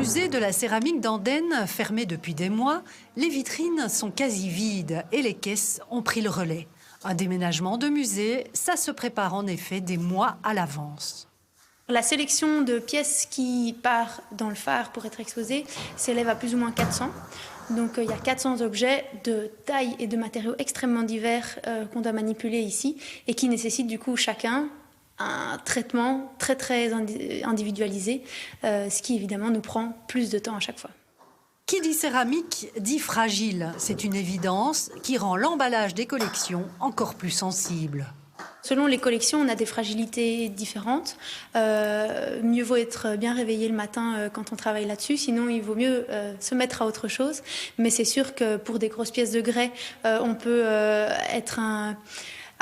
musée de la céramique d'Andenne, fermé depuis des mois, les vitrines sont quasi vides et les caisses ont pris le relais. Un déménagement de musée, ça se prépare en effet des mois à l'avance. La sélection de pièces qui part dans le phare pour être exposées s'élève à plus ou moins 400. Donc il y a 400 objets de taille et de matériaux extrêmement divers qu'on doit manipuler ici et qui nécessitent du coup chacun un traitement très individualisé, ce qui évidemment nous prend plus de temps à chaque fois. Qui dit céramique dit fragile. C'est une évidence qui rend l'emballage des collections encore plus sensible. Selon les collections, on a des fragilités différentes. Mieux vaut être bien réveillé le matin quand on travaille là-dessus, sinon il vaut mieux se mettre à autre chose. Mais c'est sûr que pour des grosses pièces de grès, on peut être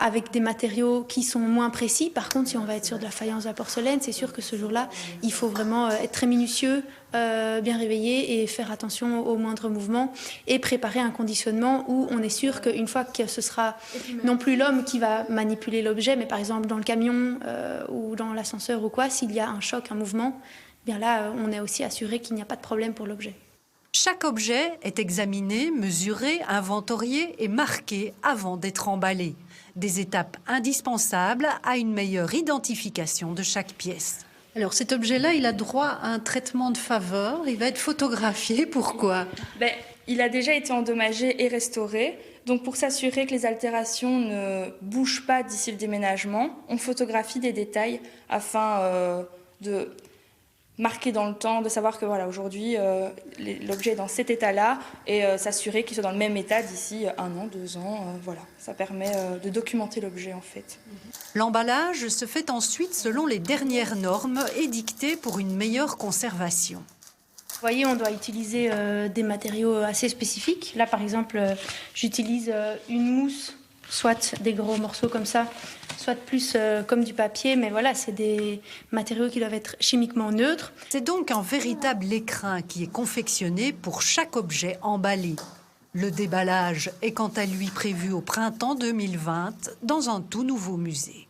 avec des matériaux qui sont moins précis. Par contre, si on va être sur de la faïence de la porcelaine, c'est sûr que ce jour-là, il faut vraiment être très minutieux, bien réveillé et faire attention aux moindres mouvements et préparer un conditionnement où on est sûr qu'une fois que ce sera non plus l'homme qui va manipuler l'objet, mais par exemple dans le camion ou dans l'ascenseur ou quoi, s'il y a un choc, un mouvement, bien là, on est aussi assuré qu'il n'y a pas de problème pour l'objet. Chaque objet est examiné, mesuré, inventorié et marqué avant d'être emballé. Des étapes indispensables à une meilleure identification de chaque pièce. Alors cet objet-là, il a droit à un traitement de faveur, il va être photographié, pourquoi ? Il a déjà été endommagé et restauré, donc pour s'assurer que les altérations ne bougent pas d'ici le déménagement, on photographie des détails afin de marquer dans le temps, de savoir que voilà, aujourd'hui l'objet est dans cet état-là et s'assurer qu'il soit dans le même état d'ici 1 an, 2 ans. Voilà, ça permet de documenter l'objet en fait. L'emballage se fait ensuite selon les dernières normes édictées pour une meilleure conservation. Vous voyez, on doit utiliser des matériaux assez spécifiques. Là, par exemple, j'utilise une mousse, soit des gros morceaux comme ça, soit plus comme du papier, mais voilà, c'est des matériaux qui doivent être chimiquement neutres. C'est donc un véritable écrin qui est confectionné pour chaque objet emballé. Le déballage est quant à lui prévu au printemps 2020 dans un tout nouveau musée.